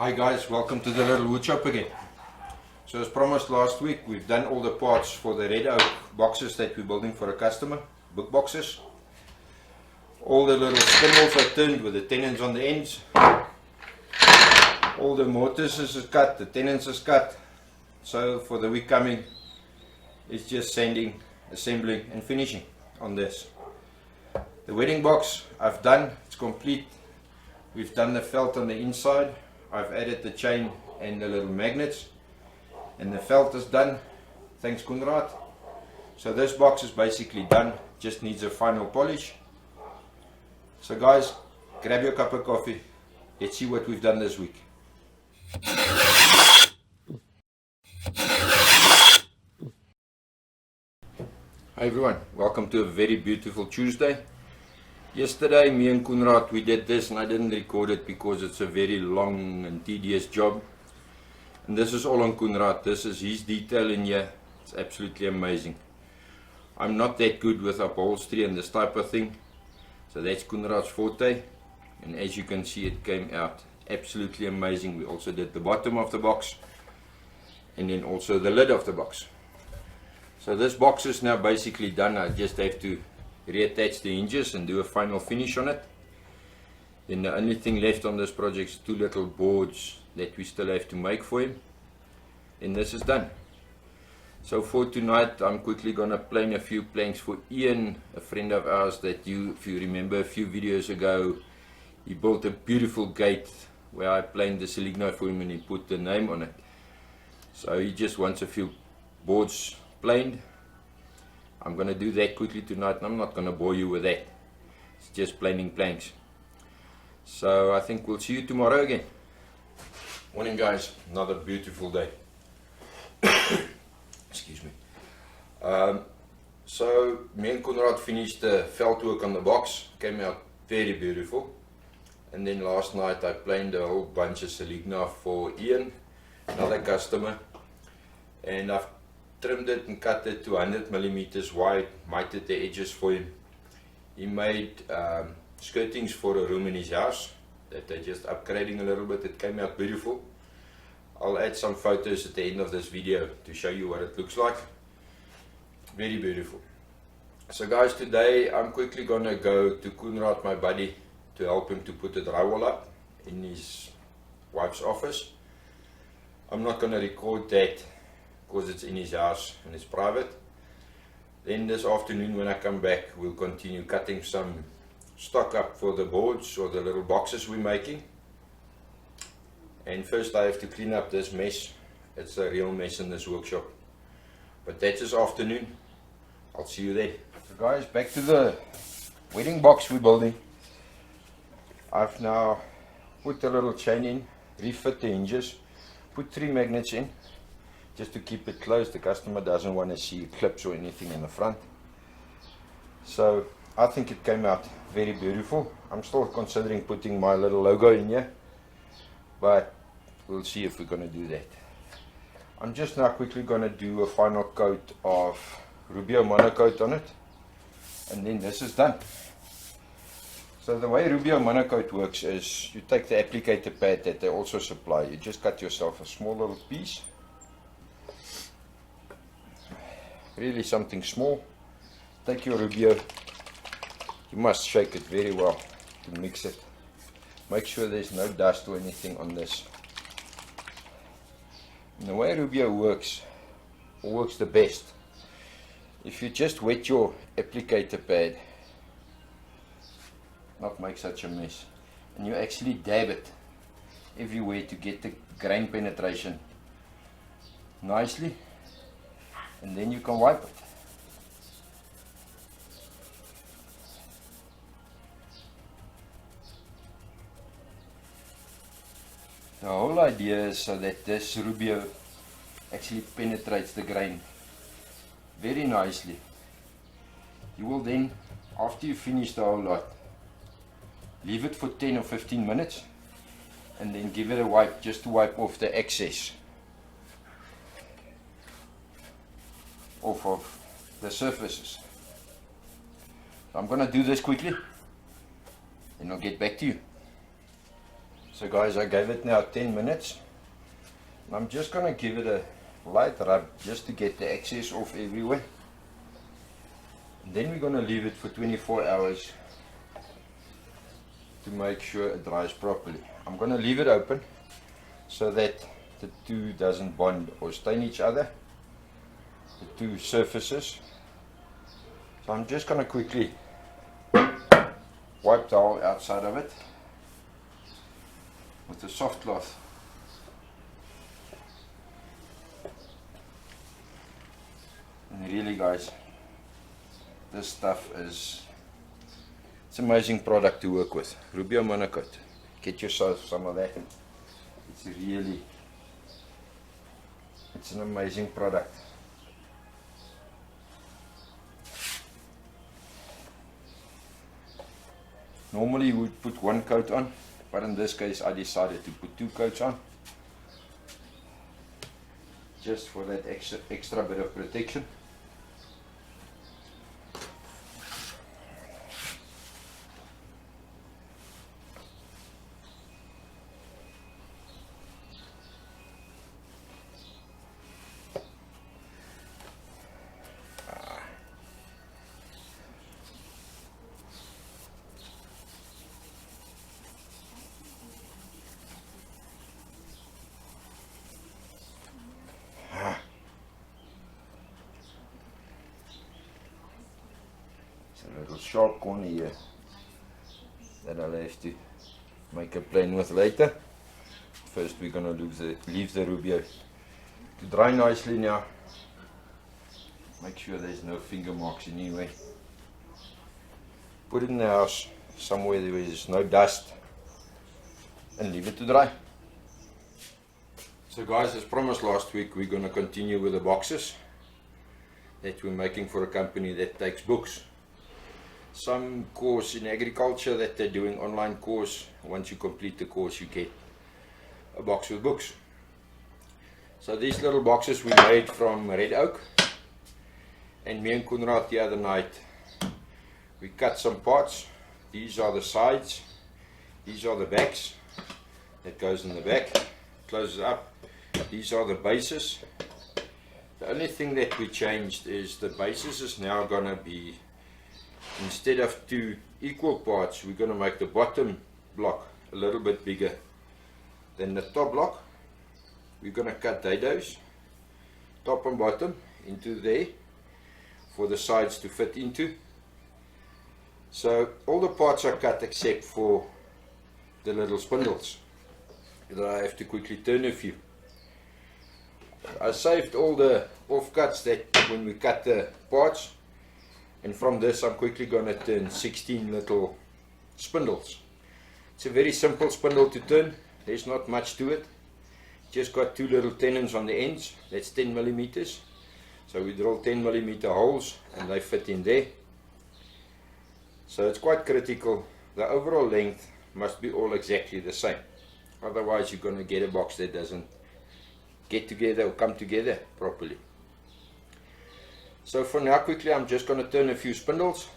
Hi guys, welcome to the little wood shop again. So as promised last week, we've done all the parts for the red oak boxes that we're building for a customer, book boxes. All the little spindles are turned with the tenons on the ends. All the mortise is cut, the tenons is cut. So for the week coming, it's just sanding, assembling and finishing on this. The wedding box I've done, it's complete. We've done the felt on the inside. I've added the chain and the little magnets, and the felt is done, thanks Coenraad. So this box is basically done, just needs a final polish. So guys, grab your cup of coffee, let's see what we've done this week. Hi everyone, welcome to a very beautiful Tuesday. Yesterday, me and Coenraad, we did this, and I didn't record it because it's a very long and tedious job. And this is all on Coenraad. This is his detail in here. It's absolutely amazing. I'm not that good with upholstery and this type of thing. So that's Coenraad's forte. And as you can see, it came out absolutely amazing. We also did the bottom of the box. And then also the lid of the box. So this box is now basically done. I just have to reattach the hinges and do a final finish on it. Then the only thing left on this project is two little boards that we still have to make for him, and this is done. So for tonight, I'm quickly gonna plane a few planks for Ian, a friend of ours that if you remember a few videos ago, he built a beautiful gate where I planed the Seligno for him and he put the name on it. So he just wants a few boards planed. I'm going to do that quickly tonight, and I'm not going to bore you with that. It's just planing planks. So I think we'll see you tomorrow again. Morning guys, another beautiful day. Excuse me. So me and Coenraad finished the felt work on the box. Came out very beautiful. And then last night I planed a whole bunch of Seligno for Ian, another customer. And I've trimmed it and cut it to 100mm wide, mited the edges for him. He made skirtings for a room in his house that they're just upgrading a little bit. It came out beautiful. I'll add some photos at the end of this video to show you what it looks like. Very beautiful. So guys, today I'm quickly gonna go to Coenraad, my buddy, to help him to put the drywall up in his wife's office. I'm not gonna record that because it's in his house and it's private. Then this afternoon when I come back, we'll continue cutting some stock up for the boards or the little boxes we're making. And first I have to clean up this mess. It's a real mess in this workshop. But that's this afternoon. I'll see you there. So guys, back to the wedding box we're building. I've now put the little chain in, refit the hinges, put 3 magnets in, just to keep it closed. The customer doesn't want to see clips or anything in the front. So I think it came out very beautiful. I'm still considering putting my little logo in here, but we'll see if we're going to do that. I'm just now quickly going to do a final coat of Rubio monocoat on it, and then this is done. So the way Rubio monocoat works is you take the applicator pad that they also supply. You just cut yourself a small little piece, really something small. Take your Rubio, you must shake it very well to mix it. Make sure there's no dust or anything on this. And the way Rubio works the best, if you just wet your applicator pad, not make such a mess, and you actually dab it everywhere to get the grain penetration nicely, and then you can wipe it. The whole idea is so that this Rubio actually penetrates the grain very nicely. You will then, after you finish the whole lot, leave it for 10 or 15 minutes and then give it a wipe, just to wipe off the excess off of the surfaces. I'm going to do this quickly and I'll get back to you. So So guys, I gave it now 10 minutes. I'm just going to give it a light rub just to get the excess off everywhere. And then we're going to leave it for 24 hours to make sure it dries properly. I'm going to leave it open so that the two doesn't bond or stain each other, the two surfaces. So I'm just going to quickly wipe the whole outside of it with a soft cloth. And really guys, this stuff it's amazing product to work with. Rubio Monocoat. Get yourself some of that. It's an amazing product. Normally you would put one coat on, but in this case I decided to put 2 coats on, just for that extra bit of protection. A little sharp corner here that I'll have to make a plane with later. First we're going to leave the Rubio to dry nicely now. Make sure there's no finger marks anywhere. Put it in the house somewhere there is no dust and leave it to dry. So guys, as promised last week, we're going to continue with the boxes that we're making for a company that takes books. Some course in agriculture that they're doing online course. Once you complete the course you get a box with books. So these little boxes we made from red oak, and me and Coenraad the other night we cut some parts. These are the sides, these are the backs that goes in the back, closes up. These are the bases. The only thing that we changed is the bases is now gonna be, instead of 2 equal parts, we're going to make the bottom block a little bit bigger than the top block. We're going to cut dados, top and bottom, into there for the sides to fit into. So all the parts are cut except for the little spindles that I have to quickly turn a few. I saved all the offcuts that when we cut the parts. And from this I'm quickly going to turn 16 little spindles. It's a very simple spindle to turn. There's not much to it. Just got 2 little tenons on the ends. That's 10 millimeters. So we drill 10 millimeter holes and they fit in there. So it's quite critical. The overall length must be all exactly the same. Otherwise you're going to get a box that doesn't get together or come together properly. So for now, quickly, I'm just going to turn a few spindles.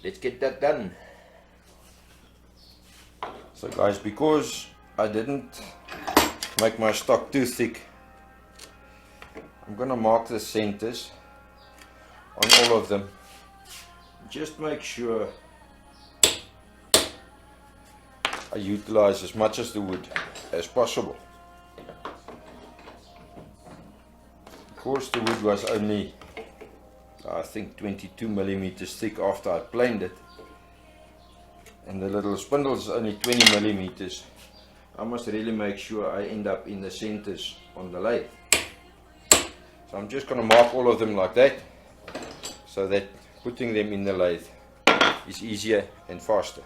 Let's get that done. So guys, because I didn't make my stock too thick, I'm going to mark the centers on all of them. Just make sure I utilize as much of the wood as possible. Because the wood was only, I think, 22 millimeters thick after I planed it, and the little spindle is only 20 millimeters. I must really make sure I end up in the centers on the lathe. So I'm just going to mark all of them like that, so that putting them in the lathe is easier and faster.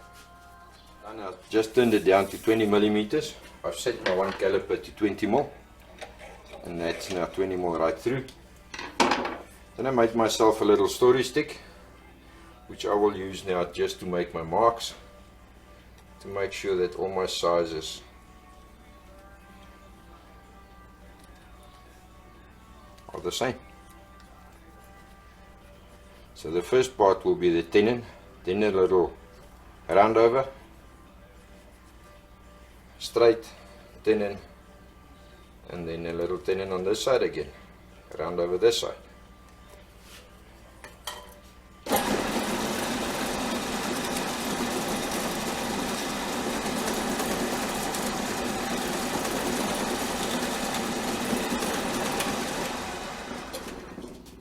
And I've just turned it down to 20 millimeters. I've set my one caliper to 20 mil, and that's now 20 mil right through. Then I made myself a little story stick, which I will use now just to make my marks, to make sure that all my sizes are the same. So the first part will be the tenon, then a little round over, straight tenon, and then a little tenon on this side again, around over this side.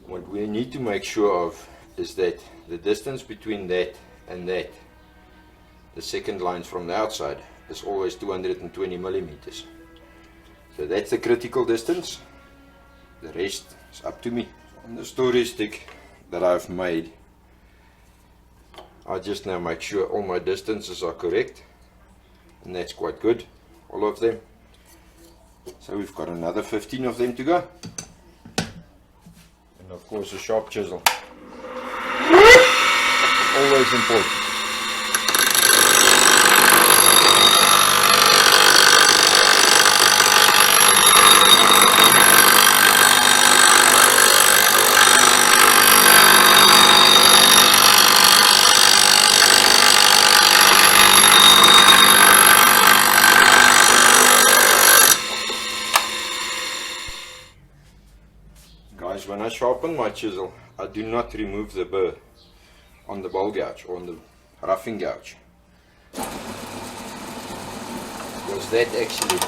What we need to make sure of is that the distance between that and that, the second lines from the outside, is always 220 millimeters. So that's the critical distance. The rest is up to me. On the story stick that I've made, I just now make sure all my distances are correct, and that's quite good, all of them. So we've got another 15 of them to go. And of course a sharp chisel, always important. Guys, when I sharpen my chisel, I do not remove the burr on the bowl gouge or on the roughing gouge, because that actually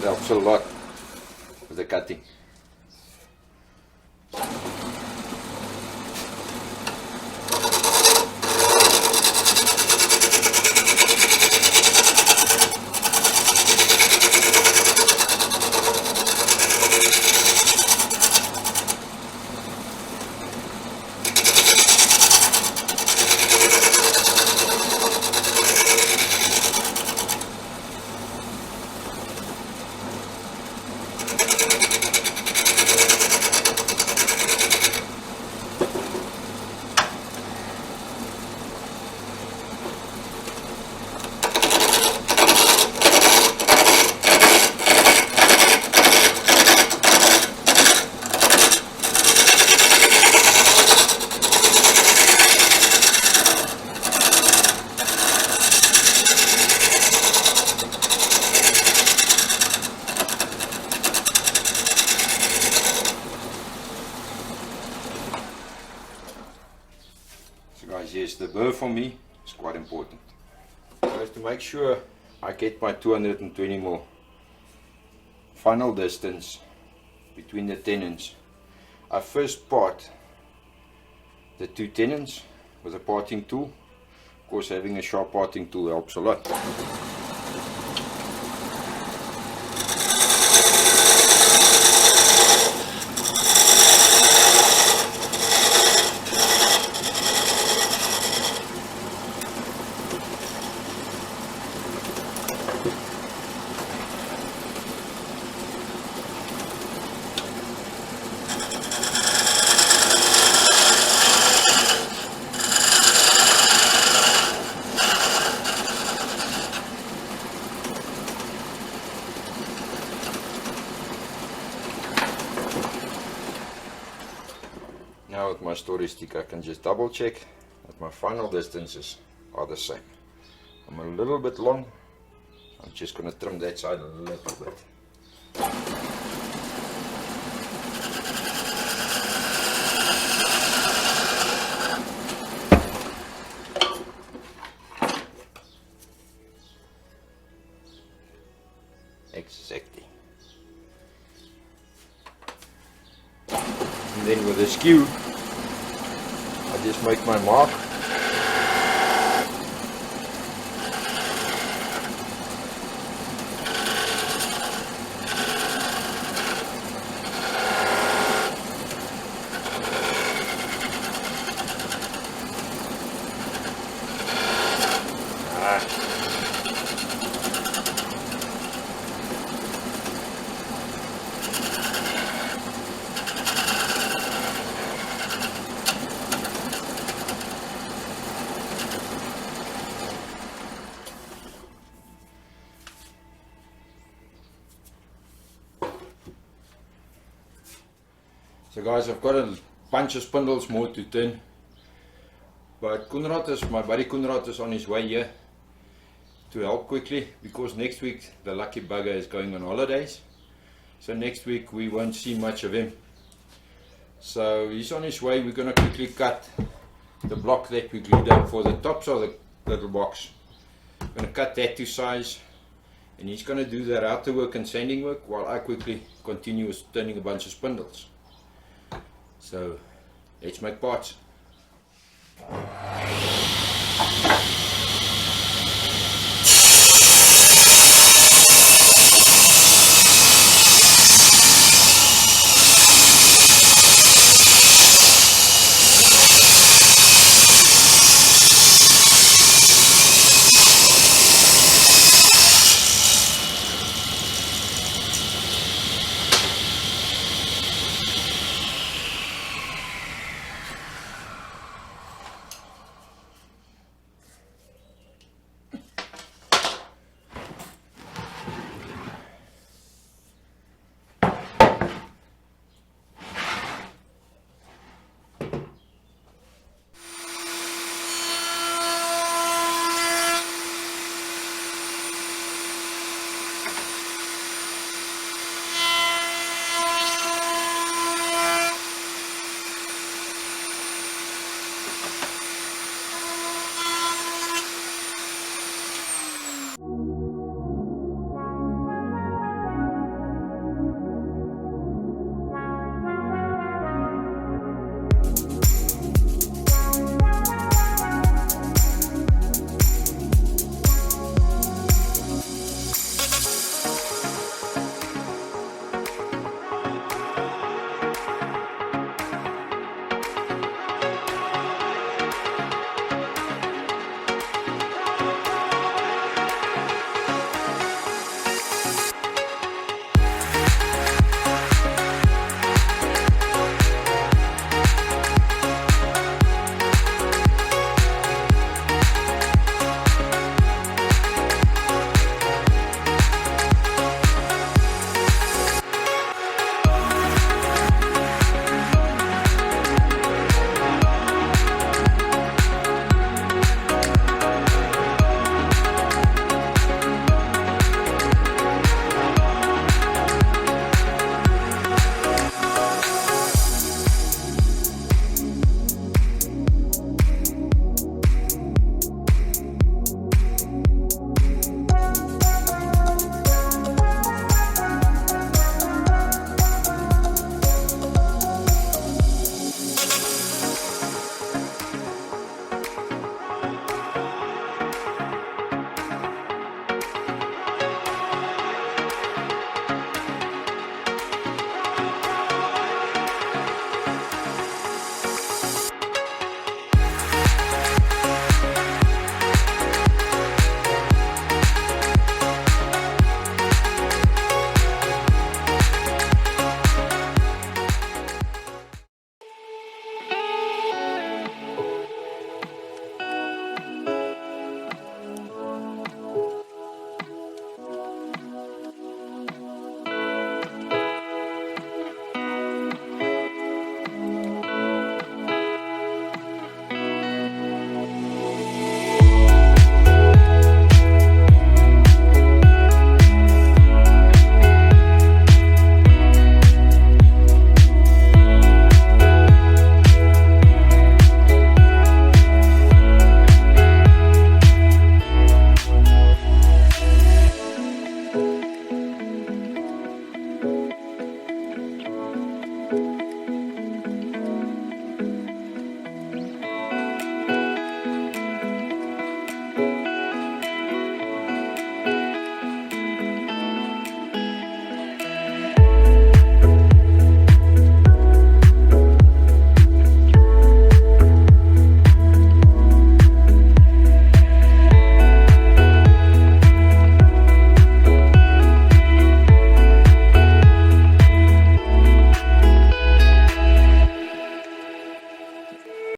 helps a lot with the cutting. So guys, yes, the burr for me is quite important. So to make sure I get my 220 mm final distance between the tenons, I first part the two tenons with a parting tool. Of course, having a sharp parting tool helps a lot. Now with my story stick I can just double check that my final distances are the same. I'm a little bit long, I'm just going to trim that side a little bit. Exactly. And then with the skew, I just make my mark. So guys, I've got a bunch of spindles more to turn, but my buddy Coenraad is on his way here to help quickly, because next week the lucky bugger is going on holidays, so next week we won't see much of him. So he's on his way. We're going to quickly cut the block that we glued up for the tops of the little box. I'm going to cut that to size, and he's going to do the router work and sanding work while I quickly continue with turning a bunch of spindles. So let's make parts.